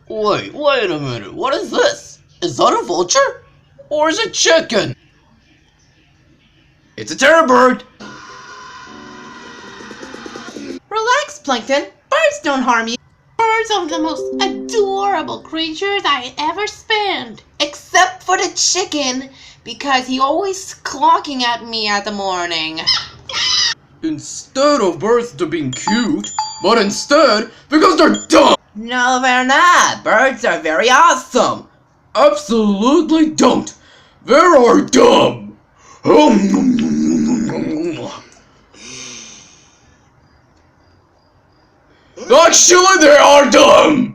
Wait a minute. What is this? Is that a vulture? Or is it chicken? It's a terror bird. Relax, Plankton. Birds don't harm you. Birds are the most adorable creatures I ever spanned. Except for the chicken, because he always clocking at me at the morning. Instead of birds to being cute, but instead because they're dumb. No, they're not. Birds are very awesome. Absolutely don't. They are dumb. Actually, they are dumb.